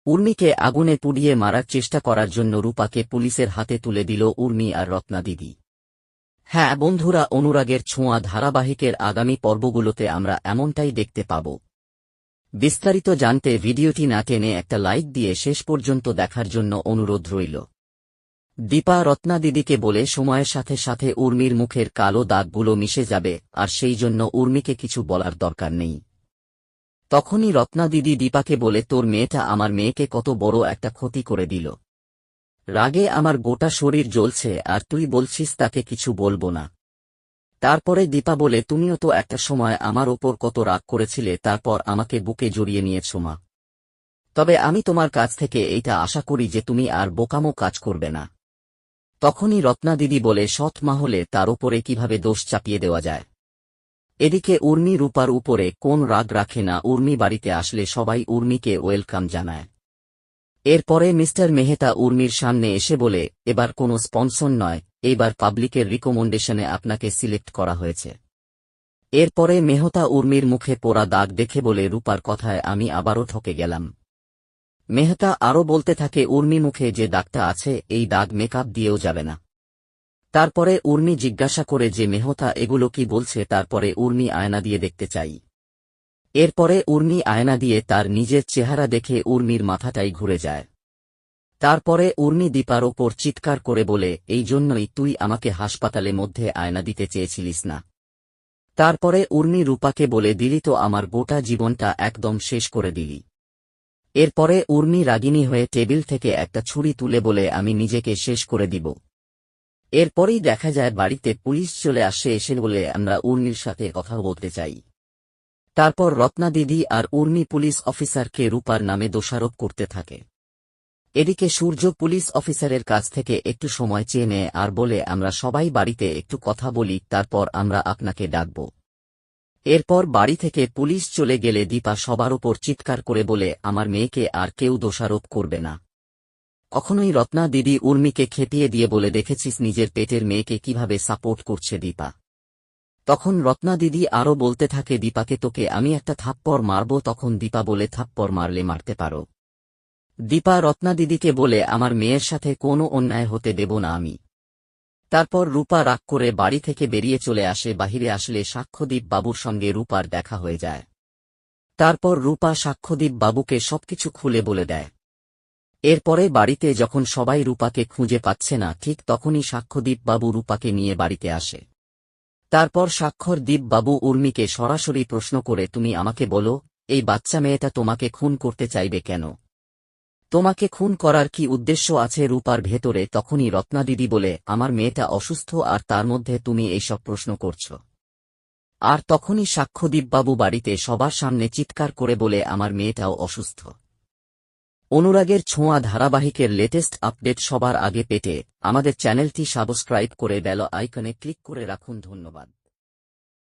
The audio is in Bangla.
উর্মিকে আগুনে পুড়িয়ে মারার চেষ্টা করার জন্য রূপাকে পুলিশের হাতে তুলে দিল উর্মি আর রত্না দিদি। হ্যাঁ বন্ধুরা, অনুরাগের ছোঁয়া ধারাবাহিকের আগামী পর্বগুলোতে আমরা এমনটাই দেখতে পাব। বিস্তারিত জানতে ভিডিওটি না টেনে একটা লাইক দিয়ে শেষ পর্যন্ত দেখার জন্য অনুরোধ রইল। দীপা রত্না দিদিকে বলে সময়ের সাথে সাথে উর্মির মুখের কালো দাগগুলো মিশে যাবে, আর সেই জন্য উর্মিকে কিছু বলার দরকার নেই। তখনই রত্না দিদি দীপাকে বলে, তোর মেয়েটা আমার মেয়েকে কত বড় একটা ক্ষতি করে দিল। রাগে আমার গোটা শরীর জ্বলছে, আর তুই বলছিস তাকে কিছু বলবো না। তারপরে দীপা বলে, তুমিও তো একটা সময় আমার ওপর কত রাগ করেছিলে, তারপর আমাকে বুকে জড়িয়ে নিয়েছ মা। তবে আমি তোমার কাছ থেকে এইটা আশা করি যে তুমি আর বোকামো কাজ করবে না। তখনই রত্না দিদি বলে, সৎ মা হলে তার ওপরে কিভাবে দোষ চাপিয়ে দেওয়া যায়। এদিকে উর্মি রূপার উপরে কোন রাগ রাখে না, উর্মি বাড়িতে আসলে সবাই উর্মিকে ওয়েলকাম জানায়। এরপরে মিস্টার মেহতা উর্মির সামনে এসে বলে, এবার কোনো স্পন্সর নয়, এইবার পাবলিকের রিকমেন্ডেশনে আপনাকে সিলেক্ট করা হয়েছে। এরপরে মেহতা উর্মির মুখে পোড়া দাগ দেখে বলে, রূপার কথায় আমি আবারও ঠকে গেলাম। মেহতা আরও বলতে থাকে, উর্মি মুখে যে দাগটা আছে এই দাগ মেকআপ দিয়েও যাবে না। তারপরে উর্মি জিজ্ঞাসা করে যে মেহতা এগুলো কি বলছে, তারপরে উর্মি আয়না দিয়ে দেখতে চাই। এরপরে উর্মি আয়না দিয়ে তার নিজের চেহারা দেখে উর্মির মাথাটাই ঘুরে যায়। তারপরে উর্মি দীপার ওপর চিৎকার করে বলে, এই জন্যই তুই আমাকে হাসপাতালে মধ্যে আয়না দিতে চেয়েছিলিস না। তারপরে উর্মি রূপাকে বলে, দিলি তো আমার গোটা জীবনটা একদম শেষ করে দিলি। এরপরে উর্মি রাগিনী হয়ে টেবিল থেকে একটা ছুরি তুলে বলে, আমি নিজেকে শেষ করে দিব। এরপরেই দেখা যায় বাড়িতে পুলিশ চলে আসে, এসে বলে, আমরা উর্মির সাথে কথা বলতে চাই। তারপর রত্না দিদি আর উর্মি পুলিশ অফিসারকে রূপার নামে দোষারোপ করতে থাকে। এদিকে সূর্য পুলিশ অফিসারের কাছ থেকে একটু সময় চেয়ে নেয় আর বলে, আমরা সবাই বাড়িতে একটু কথা বলি, তারপর আমরা আপনাকে ডাকব। এরপর বাড়ি থেকে পুলিশ চলে গেলে দীপা সবার ওপর চিৎকার করে বলে, আমার মেয়েকে আর কেউ দোষারোপ করবে না। কখনোই রত্না দিদি উর্মিকে খেপিয়ে দিয়ে বলে, দেখেছিস নিজের পেটের মেয়েকে কিভাবে সাপোর্ট করছে দীপা। তখন রত্না দিদি আরও বলতে থাকে, দীপাকে তোকে আমি একটা থাপ্পড় মারব। তখন দীপা বলে, থাপ্পড় মারলে মারতে পারো। দীপা রত্না দিদিকে বলে, আমার মেয়ের সাথে কোনো অন্যায় হতে দেব না আমি। তারপর রূপা রাগ করে বাড়ি থেকে বেরিয়ে চলে আসে। বাহিরে আসলে সাক্ষ্যদীপ বাবুর সঙ্গে রূপার দেখা হয়ে যায়। তারপর রূপা সাক্ষ্যদীপ বাবুকে সবকিছু খুলে বলে দেয়। এরপরে বাড়িতে যখন সবাই রূপাকে খুঁজে পাচ্ছে না, ঠিক তখনই সাক্ষ্যদীপ বাবু রূপাকে নিয়ে বাড়িতে আসে। তারপর সাক্ষরদীপ বাবু উর্মিকে সরাসরি প্রশ্ন করে, তুমি আমাকে বলো, এই বাচ্চা মেয়েটা তোমাকে খুন করতে চাইবে কেন? তোমাকে খুন করার কি উদ্দেশ্য আছে রূপার ভেতরে? তখনই রত্না দিদি বলে, আমার মেয়েটা অসুস্থ, আর তার মধ্যে তুমি এইসব প্রশ্ন করছ। আর তখনই সাক্ষ্যদীপবাবু বাড়িতে সবার সামনে চিৎকার করে বলে, আমার মেয়েটাও অসুস্থ। অনুরাগের ছোঁয়া ধারাবাহিকের লেটেস্ট আপডেট সবার আগে পেতে আমাদের চ্যানেলটি সাবস্ক্রাইব করে বেল আইকনে ক্লিক করে রাখুন। ধন্যবাদ।